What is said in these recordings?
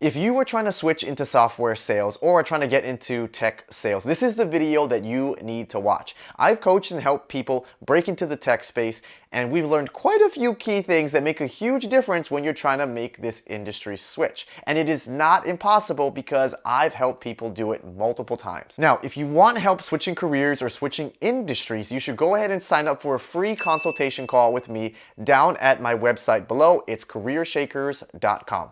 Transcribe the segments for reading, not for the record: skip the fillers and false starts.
If you are trying to switch into software sales or are trying to get into tech sales, this is the video that you need to watch. I've coached and helped people break into the tech space, and we've learned quite a few key things that make a huge difference when you're trying to make this industry switch. And it is not impossible because I've helped people do it multiple times. Now, if you want help switching careers or switching industries, you should go ahead and sign up for a free consultation call with me down at my website below. It's CareerShakers.com.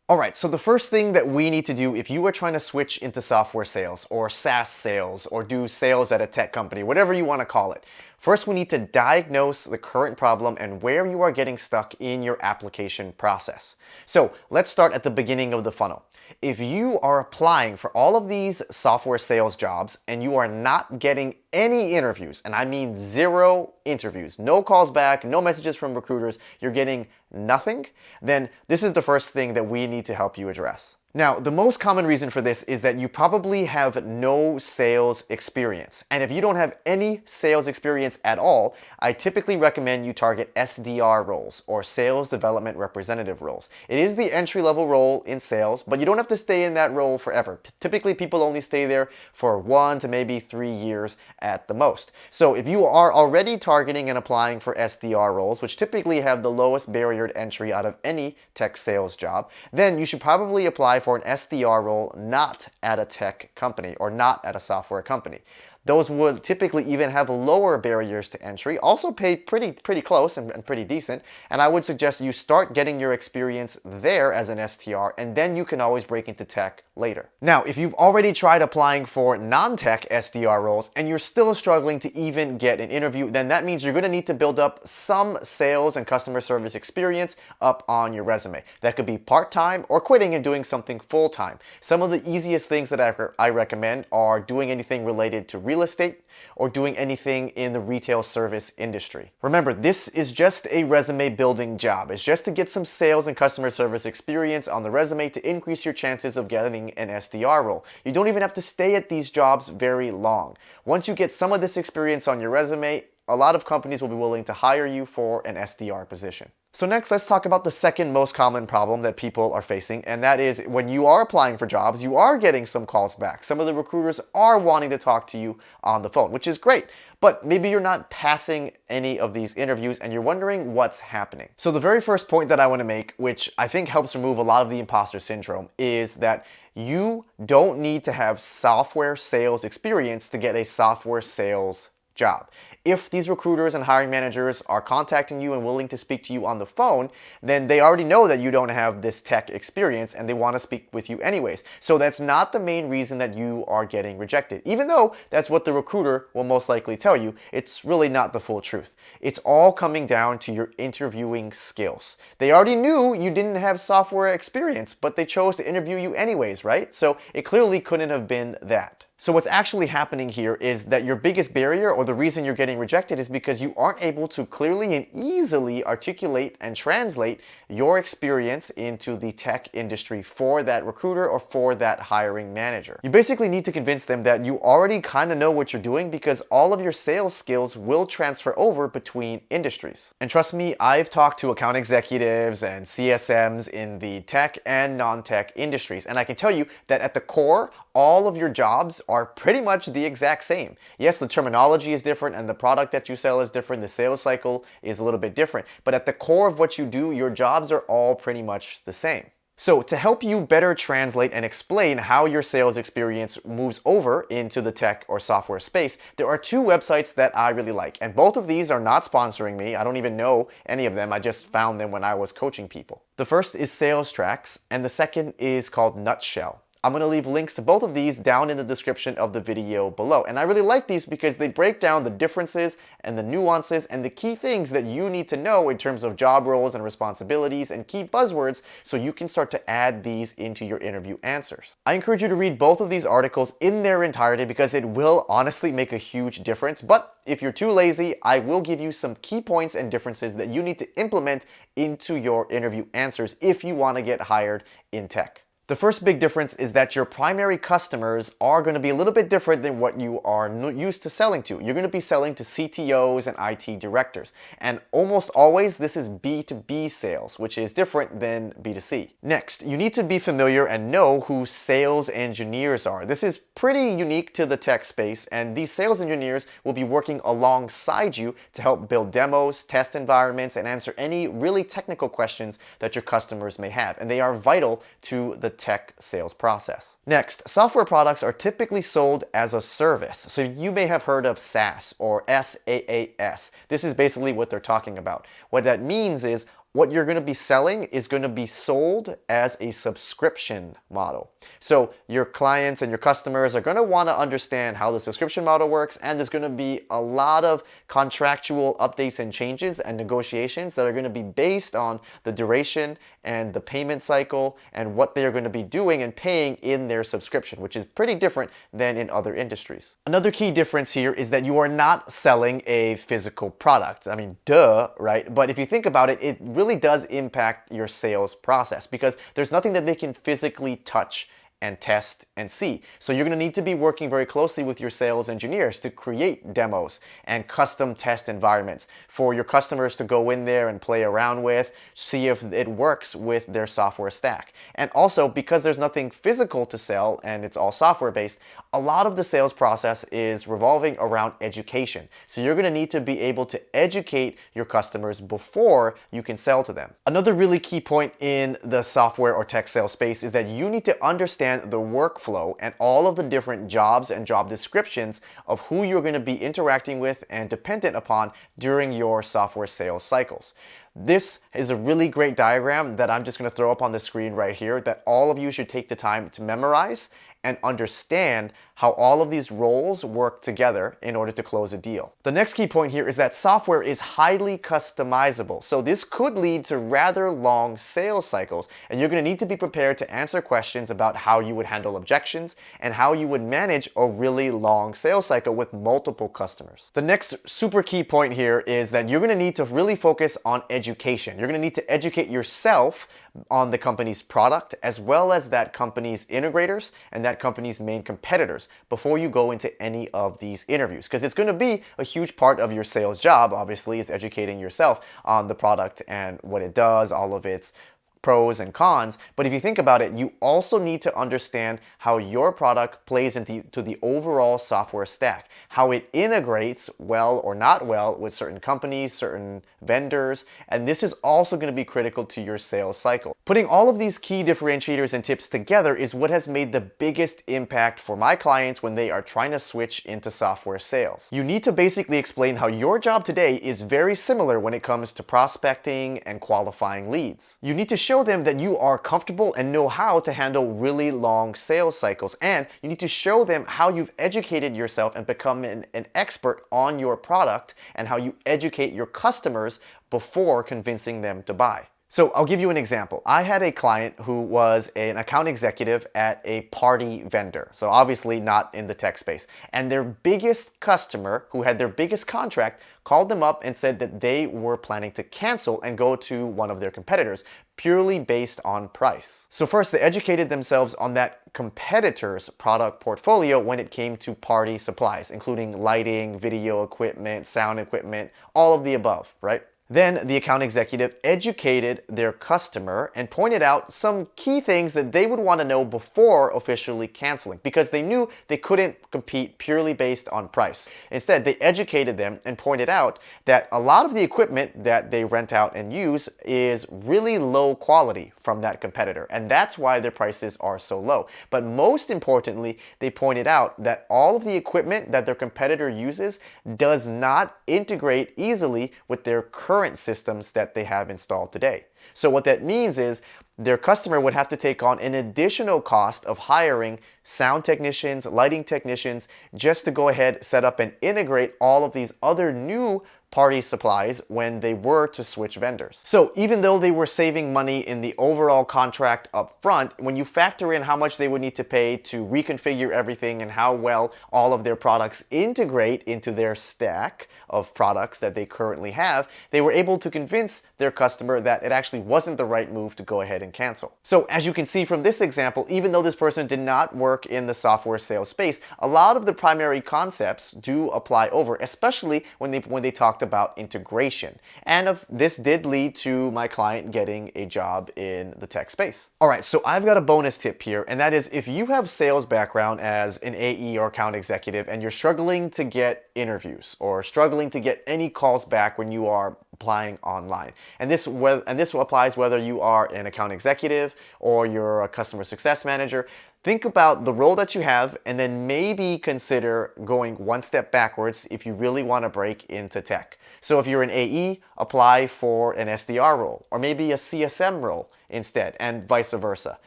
Alright, so the first thing that we need to do if you are trying to switch into software sales or SaaS sales or do sales at a tech company, whatever you want to call it, first we need to diagnose the current problem and where you are getting stuck in your application process. So let's start at the beginning of the funnel. If you are applying for all of these software sales jobs and you are not getting any interviews, and I mean 0 interviews, no calls back, no messages from recruiters, you're getting nothing, then this is the first thing that we need to help you address. Now, the most common reason for this is that you probably have no sales experience. And if you don't have any sales experience at all, I typically recommend you target SDR roles or sales development representative roles. It is the entry-level role in sales, but you don't have to stay in that role forever. Typically, people only stay there for 1 to maybe 3 years at the most. So if you are already targeting and applying for SDR roles, which typically have the lowest barrier to entry out of any tech sales job, then you should probably apply for an SDR role not at a tech company or not at a software company. Those would typically even have lower barriers to entry, also pay pretty close and pretty decent, and I would suggest you start getting your experience there as an STR, and then you can always break into tech later. Now, if you've already tried applying for non-tech SDR roles and you're still struggling to even get an interview, then that means you're going to need to build up some sales and customer service experience up on your resume. That could be part-time or quitting and doing something full-time. Some of the easiest things that I recommend are doing anything related to real estate or doing anything in the retail service industry. Remember, this is just a resume building job. It's just to get some sales and customer service experience on the resume to increase your chances of getting an SDR role. You don't even have to stay at these jobs very long. Once you get some of this experience on your resume, a lot of companies will be willing to hire you for an SDR position. So next, let's talk about the second most common problem that people are facing, and that is when you are applying for jobs, you are getting some calls back. Some of the recruiters are wanting to talk to you on the phone, which is great, but maybe you're not passing any of these interviews and you're wondering what's happening. So the very first point that I want to make, which I think helps remove a lot of the imposter syndrome, is that you don't need to have software sales experience to get a software sales job. If these recruiters and hiring managers are contacting you and willing to speak to you on the phone, then they already know that you don't have this tech experience and they want to speak with you anyways. So that's not the main reason that you are getting rejected. Even though that's what the recruiter will most likely tell you, it's really not the full truth. It's all coming down to your interviewing skills. They already knew you didn't have software experience, but they chose to interview you anyways, right? So it clearly couldn't have been that. So what's actually happening here is that your biggest barrier or the reason you're getting rejected is because you aren't able to clearly and easily articulate and translate your experience into the tech industry for that recruiter or for that hiring manager. You basically need to convince them that you already kind of know what you're doing because all of your sales skills will transfer over between industries. And trust me, I've talked to account executives and CSMs in the tech and non-tech industries, and I can tell you that at the core, all of your jobs are pretty much the exact same. Yes, the terminology is different and the product that you sell is different, the sales cycle is a little bit different, but at the core of what you do, your jobs are all pretty much the same. So to help you better translate and explain how your sales experience moves over into the tech or software space, there are 2 websites that I really like. And both of these are not sponsoring me. I don't even know any of them. I just found them when I was coaching people. The first is Sales Tracks, and the second is called Nutshell. I'm going to leave links to both of these down in the description of the video below. And I really like these because they break down the differences and the nuances and the key things that you need to know in terms of job roles and responsibilities and key buzzwords so you can start to add these into your interview answers. I encourage you to read both of these articles in their entirety because it will honestly make a huge difference. But if you're too lazy, I will give you some key points and differences that you need to implement into your interview answers if you want to get hired in tech. The first big difference is that your primary customers are going to be a little bit different than what you are used to selling to. You're going to be selling to CTOs and IT directors. And almost always this is B2B sales, which is different than B2C. Next, you need to be familiar and know who sales engineers are. This is pretty unique to the tech space, and these sales engineers will be working alongside you to help build demos, test environments, and answer any really technical questions that your customers may have. And they are vital to the tech sales process. Next, software products are typically sold as a service. So you may have heard of SaaS or SaaS. This is basically what they're talking about. What that means is what you're going to be selling is going to be sold as a subscription model. So your clients and your customers are going to want to understand how the subscription model works, and there's going to be a lot of contractual updates and changes and negotiations that are going to be based on the duration and the payment cycle and what they're going to be doing and paying in their subscription, which is pretty different than in other industries. Another key difference here is that you are not selling a physical product. I mean, duh, right? But if you think about it, it really does impact your sales process because there's nothing that they can physically touch and test and see. So you're going to need to be working very closely with your sales engineers to create demos and custom test environments for your customers to go in there and play around with, see if it works with their software stack. And also, because there's nothing physical to sell and it's all software based, a lot of the sales process is revolving around education. So you're going to need to be able to educate your customers before you can sell to them. Another really key point in the software or tech sales space is that you need to understand the workflow and all of the different jobs and job descriptions of who you're going to be interacting with and dependent upon during your software sales cycles. This is a really great diagram that I'm just going to throw up on the screen right here that all of you should take the time to memorize and understand how all of these roles work together in order to close a deal. The next key point here is that software is highly customizable. So this could lead to rather long sales cycles, and you're going to need to be prepared to answer questions about how you would handle objections and how you would manage a really long sales cycle with multiple customers. The next super key point here is that you're going to need to really focus on education. You're going to need to educate yourself on the company's product as well as that company's integrators and that company's main competitors before you go into any of these interviews, because it's going to be a huge part of your sales job, obviously, is educating yourself on the product and what it does, all of its pros and cons. But if you think about it, you also need to understand how your product plays into the overall software stack, how it integrates well or not well with certain companies, certain vendors, and this is also going to be critical to your sales cycle. Putting all of these key differentiators and tips together is what has made the biggest impact for my clients when they are trying to switch into software sales. You need to basically explain how your job today is very similar when it comes to prospecting and qualifying leads. You need to show them that you are comfortable and know how to handle really long sales cycles, and you need to show them how you've educated yourself and become an expert on your product and how you educate your customers before convincing them to buy. So I'll give you an example. I had a client who was an account executive at a party vendor, so obviously not in the tech space. And their biggest customer, who had their biggest contract, called them up and said that they were planning to cancel and go to one of their competitors purely based on price. So first, they educated themselves on that competitor's product portfolio when it came to party supplies, including lighting, video equipment, sound equipment, all of the above, right? Then the account executive educated their customer and pointed out some key things that they would want to know before officially canceling, because they knew they couldn't compete purely based on price. Instead, they educated them and pointed out that a lot of the equipment that they rent out and use is really low quality from that competitor, and that's why their prices are so low. But most importantly, they pointed out that all of the equipment that their competitor uses does not integrate easily with their current systems that they have installed today. So what that means is their customer would have to take on an additional cost of hiring sound technicians, lighting technicians, just to go ahead, set up and integrate all of these other new third-party supplies when they were to switch vendors. So even though they were saving money in the overall contract up front, when you factor in how much they would need to pay to reconfigure everything and how well all of their products integrate into their stack of products that they currently have, they were able to convince their customer that it actually wasn't the right move to go ahead and cancel. So as you can see from this example, even though this person did not work in the software sales space, a lot of the primary concepts do apply over, especially when they talked about integration. And this did lead to my client getting a job in the tech space. All right, so I've got a bonus tip here, and that is if you have sales background as an AE or account executive and you're struggling to get interviews or struggling to get any calls back when you are applying online. And this applies whether you are an account executive or you're a customer success manager. Think about the role that you have and then maybe consider going one step backwards if you really want to break into tech. So if you're an AE, apply for an SDR role or maybe a CSM role instead, and vice versa.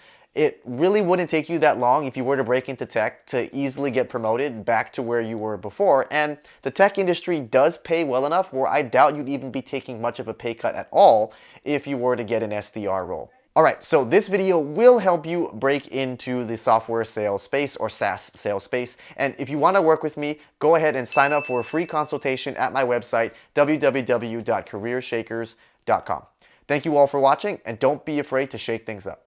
It really wouldn't take you that long if you were to break into tech to easily get promoted back to where you were before. And the tech industry does pay well enough where I doubt you'd even be taking much of a pay cut at all if you were to get an SDR role. All right, so this video will help you break into the software sales space or SaaS sales space. And if you want to work with me, go ahead and sign up for a free consultation at my website, www.CareerShakers.com. Thank you all for watching, and don't be afraid to shake things up.